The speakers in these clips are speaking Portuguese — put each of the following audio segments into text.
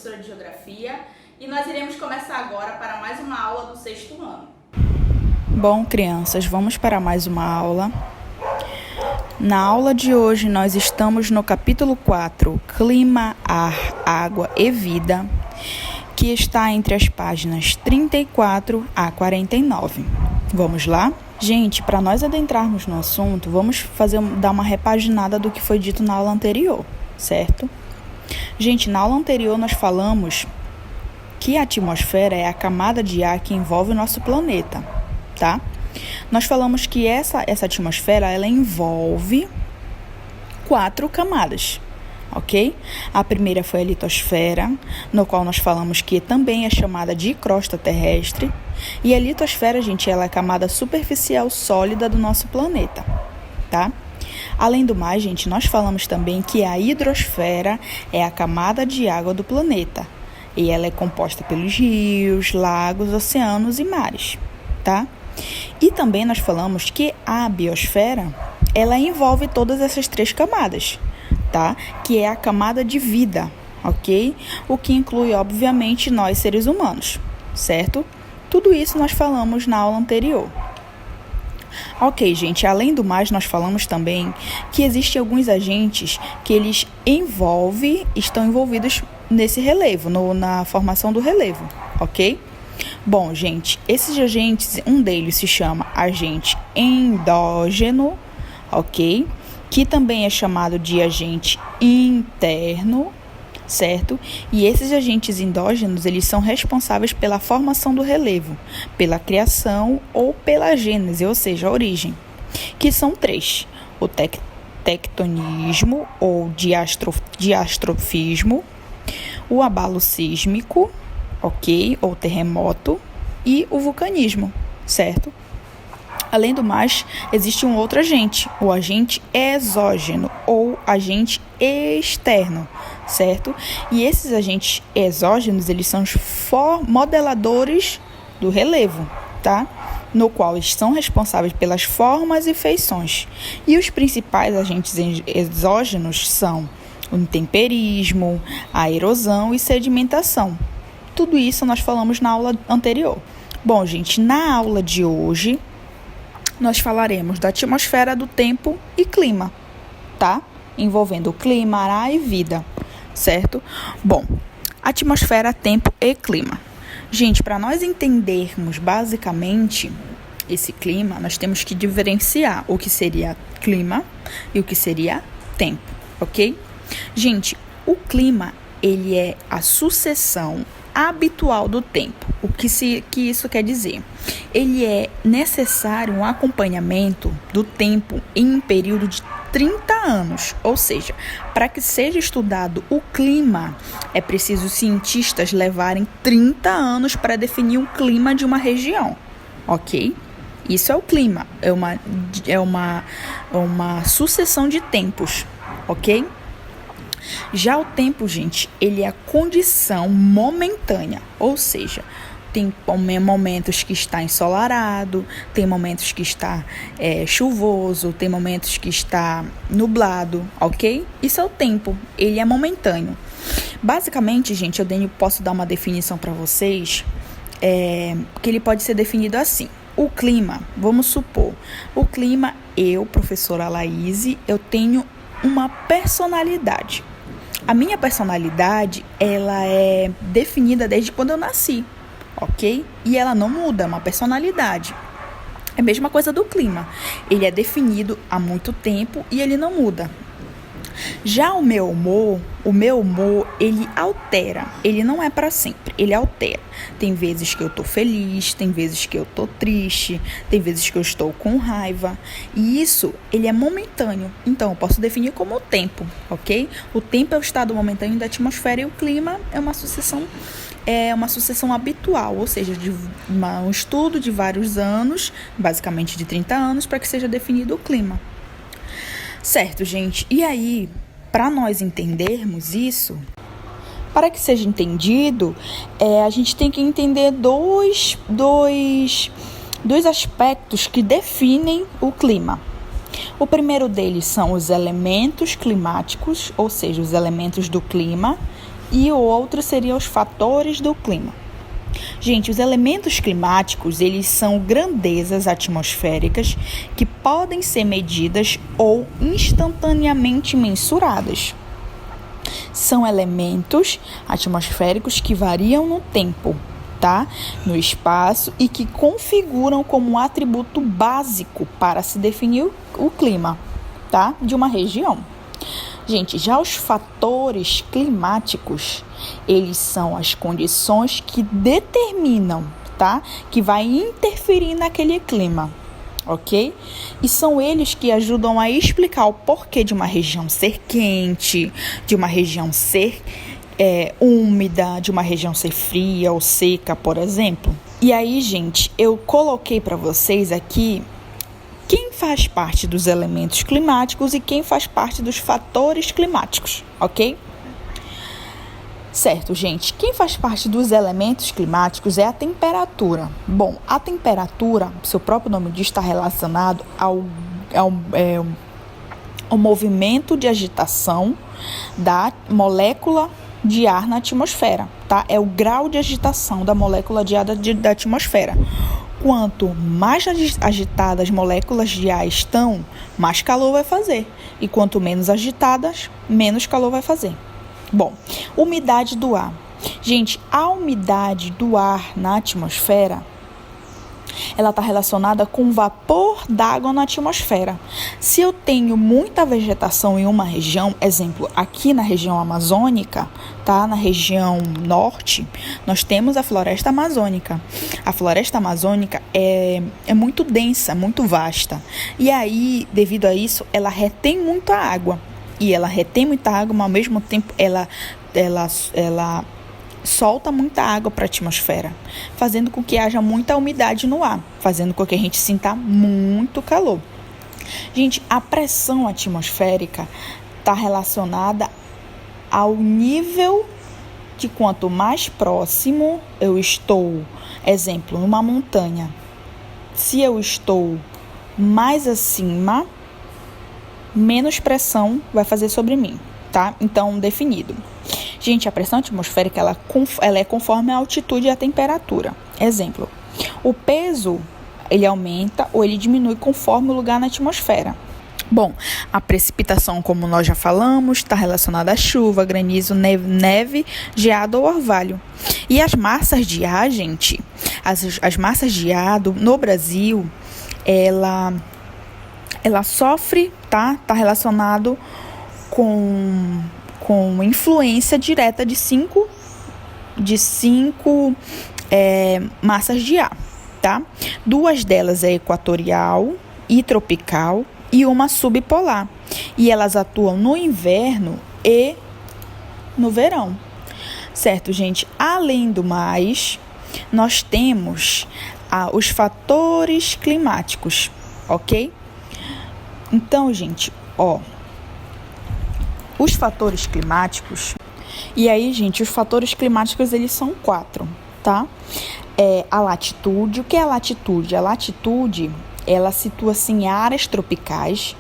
professora de Geografia, e nós iremos começar agora para mais uma aula do 6º ano. Bom, crianças, vamos para mais uma aula. Na aula de hoje, nós estamos no capítulo 4, Clima, Ar, Água e Vida, que está entre as páginas 34 a 49. Vamos lá? Gente, para nós adentrarmos no assunto, vamos dar uma repaginada do que foi dito na aula anterior, certo? Gente, na aula anterior nós falamos que a atmosfera é a camada de ar que envolve o nosso planeta, tá? Nós falamos que essa atmosfera, ela envolve 4 camadas, ok? A primeira foi a litosfera, no qual nós falamos que também é chamada de crosta terrestre. E a litosfera, gente, ela é a camada superficial sólida do nosso planeta, tá? Além do mais, gente, nós falamos também que a hidrosfera é a camada de água do planeta. E ela é composta pelos rios, lagos, oceanos e mares, tá? E também nós falamos que a biosfera, ela envolve todas essas 3 camadas, tá? Que é a camada de vida, ok? O que inclui, obviamente, nós seres humanos, certo? Tudo isso nós falamos na aula anterior. Ok, gente, além do mais, nós falamos também que existem alguns agentes que eles estão envolvidos nesse relevo, na formação do relevo, ok? Bom, gente, esses agentes, um deles se chama agente endógeno, ok? Que também é chamado de agente interno, certo? E esses agentes endógenos, eles são responsáveis pela formação do relevo, pela criação ou pela gênese, ou seja, a origem, que são 3. O tectonismo ou diastrofismo, o abalo sísmico, ok? Ou terremoto, e o vulcanismo, certo? Além do mais, existe um outro agente, o agente exógeno ou agente externo, certo? E esses agentes exógenos, eles são os modeladores do relevo, tá? No qual eles são responsáveis pelas formas e feições. E os principais agentes exógenos são o intemperismo, a erosão e sedimentação. Tudo isso nós falamos na aula anterior. Bom, gente, na aula de hoje, nós falaremos da atmosfera, do tempo e clima, tá? Envolvendo clima, ar e vida, certo? Bom, atmosfera, tempo e clima. Gente, para nós entendermos basicamente esse clima, nós temos que diferenciar o que seria clima e o que seria tempo, ok? Gente, o clima, ele é a sucessão habitual do tempo. O que isso quer dizer? Ele é necessário um acompanhamento do tempo em um período de 30 anos. Ou seja, para que seja estudado o clima, é preciso os cientistas levarem 30 anos para definir o clima de uma região, ok? Isso é o clima, é uma sucessão de tempos, ok? Já o tempo, gente, ele é a condição momentânea, ou seja, tem momentos que está ensolarado, tem momentos que está chuvoso, tem momentos que está nublado, ok? Isso é o tempo, ele é momentâneo. Basicamente, gente, eu posso dar uma definição para vocês, que ele pode ser definido assim. O clima, vamos supor, o clima, professora Laís, eu tenho uma personalidade. A minha personalidade, ela é definida desde quando eu nasci, ok? E ela não muda, é uma personalidade. É a mesma coisa do clima. Ele é definido há muito tempo e ele não muda. Já o meu humor, ele altera. Ele não é para sempre, ele altera. Tem vezes que eu tô feliz, tem vezes que eu tô triste, tem vezes que eu estou com raiva. E isso, ele é momentâneo. Então, eu posso definir como o tempo, ok? O tempo é o estado momentâneo da atmosfera e o clima é uma sucessão habitual, ou seja, de um estudo de vários anos, basicamente de 30 anos, para que seja definido o clima. Certo, gente? E aí, para nós entendermos isso, para que seja entendido, a gente tem que entender dois aspectos que definem o clima. O primeiro deles são os elementos climáticos, ou seja, os elementos do clima, E o outro seria os fatores do clima. Gente, os elementos climáticos, eles são grandezas atmosféricas que podem ser medidas ou instantaneamente mensuradas. São elementos atmosféricos que variam no tempo, tá? No espaço e que configuram como um atributo básico para se definir o clima, tá? De uma região. Gente, já os fatores climáticos, eles são as condições que determinam, tá? Que vai interferir naquele clima, ok? E são eles que ajudam a explicar o porquê de uma região ser quente, de uma região ser úmida, de uma região ser fria ou seca, por exemplo. E aí, gente, eu coloquei para vocês aqui quem faz parte dos elementos climáticos e quem faz parte dos fatores climáticos, ok? Certo, gente. Quem faz parte dos elementos climáticos é a temperatura. Bom, a temperatura, seu próprio nome diz, está relacionado ao movimento de agitação da molécula de ar na atmosfera, tá? É o grau de agitação da molécula de ar da atmosfera. Quanto mais agitadas as moléculas de ar estão, mais calor vai fazer. E quanto menos agitadas, menos calor vai fazer. Bom, umidade do ar. Gente, a umidade do ar na atmosfera, ela está relacionada com o vapor d'água na atmosfera. Se eu tenho muita vegetação em uma região, exemplo, aqui na região amazônica, tá? Na região norte, nós temos a floresta amazônica. A floresta amazônica é muito densa, muito vasta. E aí, devido a isso, ela retém muita água. E ela retém muita água, mas ao mesmo tempo ela solta muita água para a atmosfera, fazendo com que haja muita umidade no ar, fazendo com que a gente sinta muito calor. Gente, a pressão atmosférica está relacionada ao nível de quanto mais próximo eu estou, exemplo, numa montanha. Se eu estou mais acima, menos pressão vai fazer sobre mim, tá? Então, definido. Gente, a pressão atmosférica ela é conforme a altitude e a temperatura. Exemplo, o peso ele aumenta ou ele diminui conforme o lugar na atmosfera. Bom, a precipitação, como nós já falamos, está relacionada a chuva, granizo, neve, geada ou orvalho. E as massas de ar, gente, as massas de ar no Brasil, ela sofre, tá? Está relacionado com influência direta de cinco massas de ar, tá? 2 delas é equatorial e tropical e uma subpolar. E elas atuam no inverno e no verão. Certo, gente? Além do mais, nós temos os fatores climáticos, ok? Então, gente, os fatores climáticos, e aí, gente, os fatores climáticos, eles são 4, tá? A latitude, o que é a latitude? A latitude, ela situa-se em áreas tropicais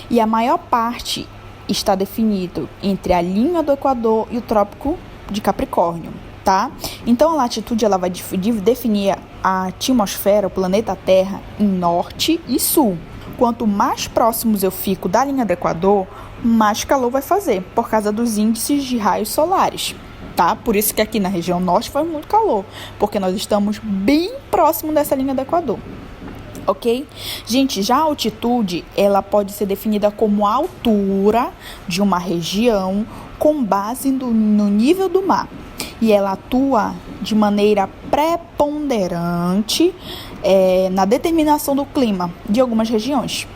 e a maior parte está definido entre a linha do Equador e o Trópico de Capricórnio, tá? Então, a latitude, ela vai definir a atmosfera, o planeta Terra, em norte e sul. Quanto mais próximos eu fico da linha do Equador, mais calor vai fazer, por causa dos índices de raios solares, tá? Por isso que aqui na região norte faz muito calor, porque nós estamos bem próximo dessa linha do Equador, ok? Gente, já a altitude, ela pode ser definida como a altura de uma região com base no nível do mar. E ela atua de maneira preponderante na determinação do clima de algumas regiões.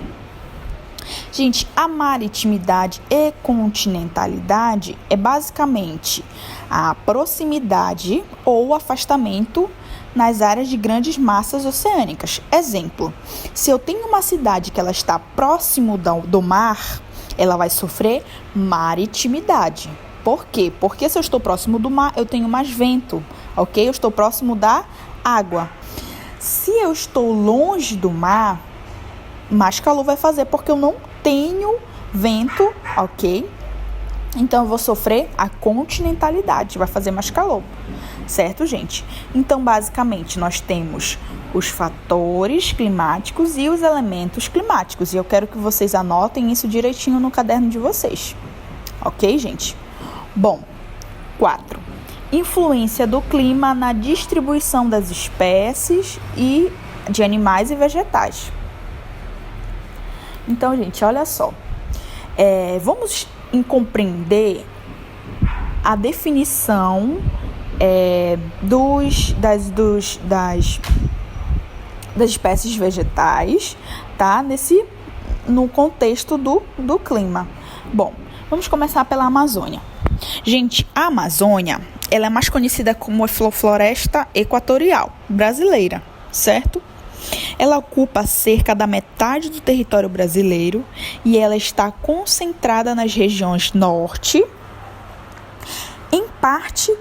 Gente, a maritimidade e continentalidade é basicamente a proximidade ou afastamento nas áreas de grandes massas oceânicas. Exemplo, se eu tenho uma cidade que ela está próximo do mar, ela vai sofrer maritimidade. Por quê? Porque se eu estou próximo do mar, eu tenho mais vento, ok? Eu estou próximo da água. Se eu estou longe do mar, mais calor vai fazer, porque eu não tenho vento, ok? Então, eu vou sofrer a continentalidade, vai fazer mais calor, certo, gente? Então, basicamente, nós temos os fatores climáticos e os elementos climáticos. E eu quero que vocês anotem isso direitinho no caderno de vocês. Ok, gente? Bom, 4. Influência do clima na distribuição das espécies e de animais e vegetais. Então, gente, olha só. Vamos compreender a definição das espécies vegetais, tá? No contexto do clima. Bom, vamos começar pela Amazônia. Gente, a Amazônia, ela é mais conhecida como floresta equatorial brasileira, certo? Ela ocupa cerca da metade do território brasileiro e ela está concentrada nas regiões norte, em parte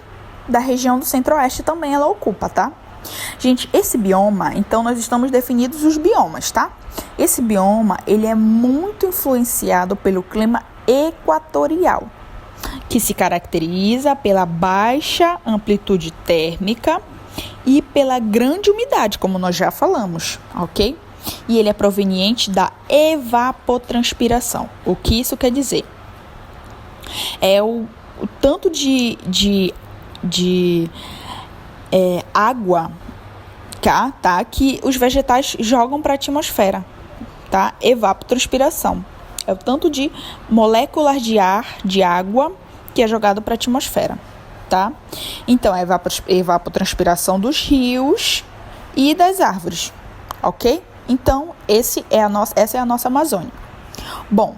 da região do centro-oeste também ela ocupa, tá? Gente, esse bioma, então nós estamos definidos os biomas, tá? Esse bioma, ele é muito influenciado pelo clima equatorial, que se caracteriza pela baixa amplitude térmica e pela grande umidade, como nós já falamos, ok? E ele é proveniente da evapotranspiração. O que isso quer dizer? É o tanto de água, tá? Que os vegetais jogam para a atmosfera, tá? Evapotranspiração. É o tanto de moléculas de ar, de água, que é jogado para a atmosfera, tá? Então, é a evapotranspiração dos rios e das árvores, ok? Então, essa é a nossa Amazônia. Bom,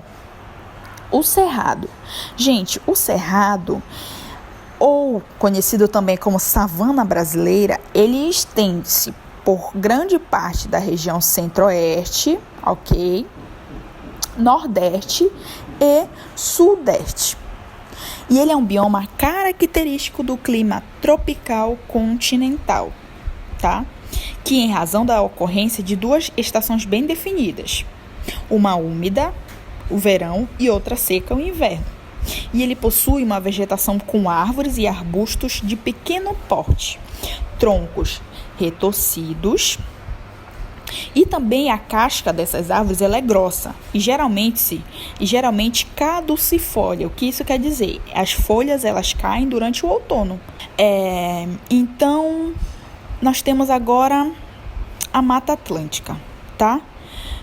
o Cerrado. Gente, o Cerrado, ou conhecido também como savana brasileira, ele estende-se por grande parte da região centro-oeste, ok? Nordeste e sudeste. E ele é um bioma característico do clima tropical continental, tá? Que em razão da ocorrência de duas estações bem definidas, uma úmida, o verão, e outra seca, o inverno. E ele possui uma vegetação com árvores e arbustos de pequeno porte, troncos retorcidos, e também a casca dessas árvores ela é grossa e geralmente caducifólia. O que isso quer dizer? As folhas elas caem durante o outono. Então, nós temos agora a Mata Atlântica, tá?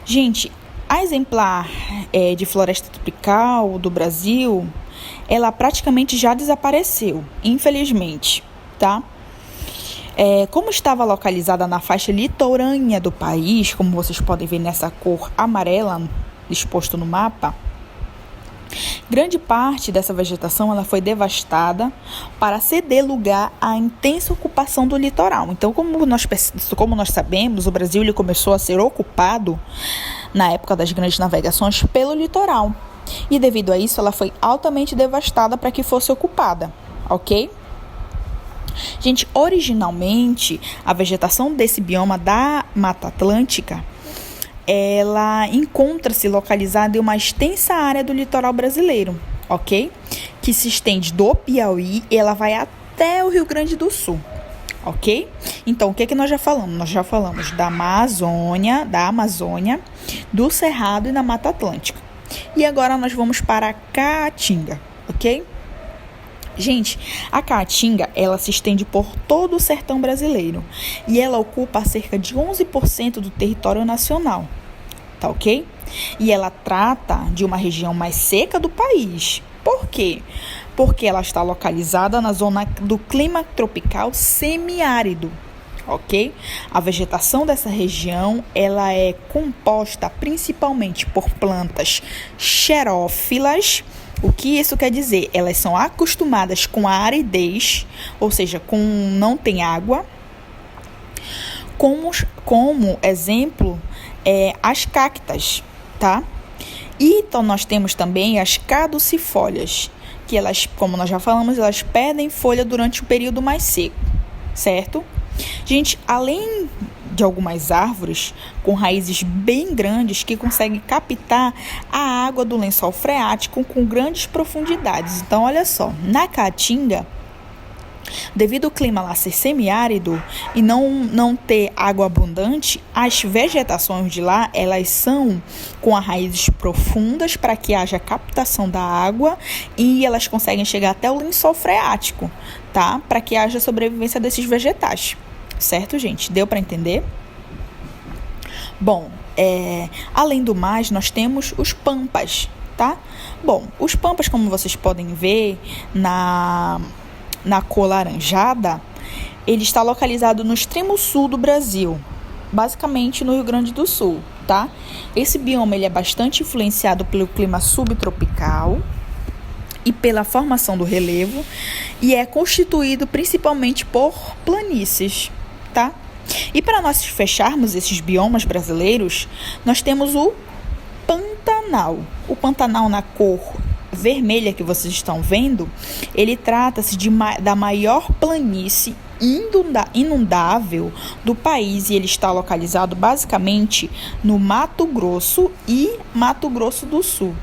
Gente, a exemplar de floresta tropical do Brasil, ela praticamente já desapareceu, infelizmente, tá? Como estava localizada na faixa litorânea do país, como vocês podem ver nessa cor amarela exposto no mapa, grande parte dessa vegetação ela foi devastada para ceder lugar à intensa ocupação do litoral. Então, como nós sabemos, o Brasil ele começou a ser ocupado na época das grandes navegações pelo litoral. E devido a isso, ela foi altamente devastada para que fosse ocupada, ok? Gente, originalmente, a vegetação desse bioma da Mata Atlântica, ela encontra-se localizada em uma extensa área do litoral brasileiro, ok? Que se estende do Piauí e ela vai até o Rio Grande do Sul, ok? Então, o que nós já falamos? Nós já falamos da Amazônia, do Cerrado e da Mata Atlântica. E agora nós vamos para a Caatinga, ok? Gente, a Caatinga, ela se estende por todo o sertão brasileiro e ela ocupa cerca de 11% do território nacional, tá ok? E ela trata de uma região mais seca do país. Por quê? Porque ela está localizada na zona do clima tropical semiárido, ok? A vegetação dessa região, ela é composta principalmente por plantas xerófilas. O que isso quer dizer? Elas são acostumadas com a aridez, ou seja, não tem água. Como exemplo, as cactas, tá? E então nós temos também as caducifólias, que elas, como nós já falamos, elas perdem folha durante o período mais seco, certo? Gente, além de algumas árvores com raízes bem grandes que conseguem captar a água do lençol freático com grandes profundidades. Então, olha só, na Caatinga, devido ao clima lá ser semiárido e não ter água abundante, as vegetações de lá, elas são com as raízes profundas para que haja captação da água e elas conseguem chegar até o lençol freático, tá? Para que haja sobrevivência desses vegetais. Certo, gente? Deu para entender? Bom, além do mais, nós temos os pampas, tá? Bom, os pampas, como vocês podem ver na cor laranjada, ele está localizado no extremo sul do Brasil, basicamente no Rio Grande do Sul, tá? Esse bioma ele é bastante influenciado pelo clima subtropical e pela formação do relevo e é constituído principalmente por planícies, tá? E para nós fecharmos esses biomas brasileiros, nós temos o Pantanal. O Pantanal na cor vermelha que vocês estão vendo, ele trata-se da maior planície inundável do país e ele está localizado basicamente no Mato Grosso e Mato Grosso do Sul.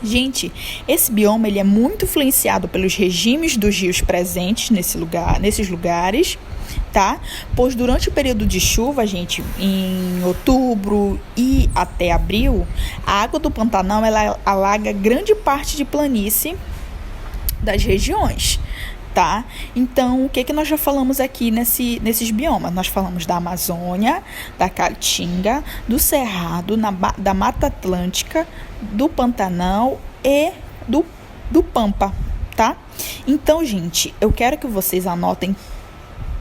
Gente, esse bioma ele é muito influenciado pelos regimes dos rios presentes nesses lugares, tá? Pois durante o período de chuva, gente, em outubro e até abril, a água do Pantanal ela alaga grande parte de planície das regiões, tá? Então, o que nós já falamos aqui nesses biomas? Nós falamos da Amazônia, da Caatinga, do Cerrado, da Mata Atlântica, do Pantanal e do Pampa, tá? Então, gente, eu quero que vocês anotem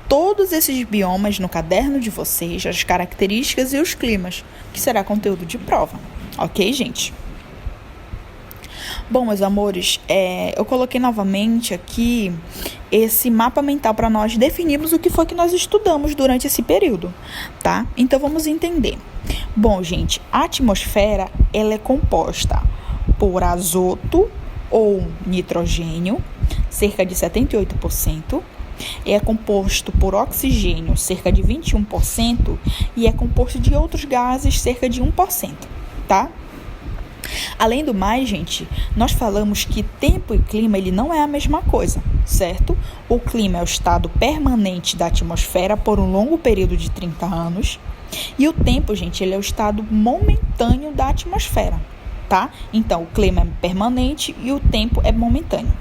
todos esses biomas no caderno de vocês, as características e os climas, que será conteúdo de prova, ok, gente? Bom, meus amores, eu coloquei novamente aqui esse mapa mental para nós definirmos o que foi que nós estudamos durante esse período, tá? Então, vamos entender. Bom, gente, a atmosfera, ela é composta por azoto ou nitrogênio, cerca de 78%, é composto por oxigênio, cerca de 21%, e é composto de outros gases, cerca de 1%, tá? Além do mais, gente, nós falamos que tempo e clima ele não é a mesma coisa, certo? O clima é o estado permanente da atmosfera por um longo período de 30 anos e o tempo, gente, ele é o estado momentâneo da atmosfera, tá? Então, o clima é permanente e o tempo é momentâneo.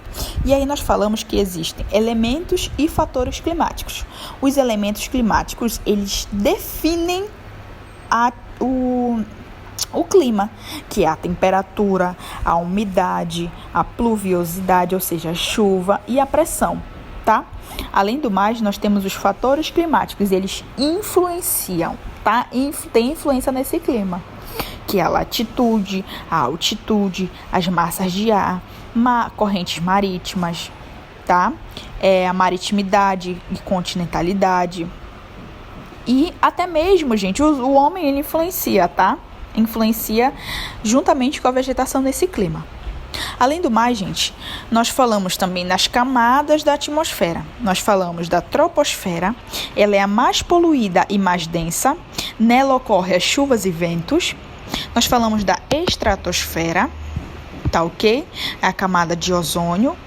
E aí nós falamos que existem elementos e fatores climáticos. Os elementos climáticos, eles definem o clima, que é a temperatura, a umidade, a pluviosidade, ou seja, a chuva e a pressão, tá? Além do mais, nós temos os fatores climáticos, eles influenciam, tá? Tem influência nesse clima, que é a latitude, a altitude, as massas de ar, correntes marítimas, tá? A maritimidade e continentalidade. E até mesmo, gente, o homem ele influencia, tá? Influencia juntamente com a vegetação nesse clima. Além do mais, gente, nós falamos também nas camadas da atmosfera. Nós falamos da troposfera, ela é a mais poluída e mais densa, nela ocorrem as chuvas e ventos. Nós falamos da estratosfera, tá ok? É a camada de ozônio.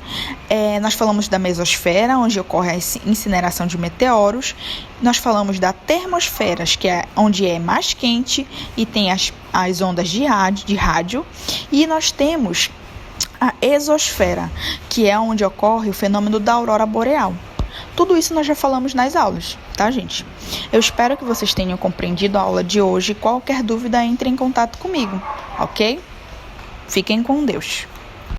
Nós falamos da mesosfera, onde ocorre a incineração de meteoros. Nós falamos da termosfera, que é onde é mais quente e tem as ondas de rádio. E nós temos a exosfera, que é onde ocorre o fenômeno da aurora boreal. Tudo isso nós já falamos nas aulas, tá, gente? Eu espero que vocês tenham compreendido a aula de hoje. Qualquer dúvida, entre em contato comigo, ok? Fiquem com Deus.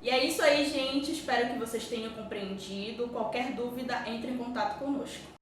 E é isso aí, gente. Espero que vocês tenham compreendido. Qualquer dúvida, entre em contato conosco.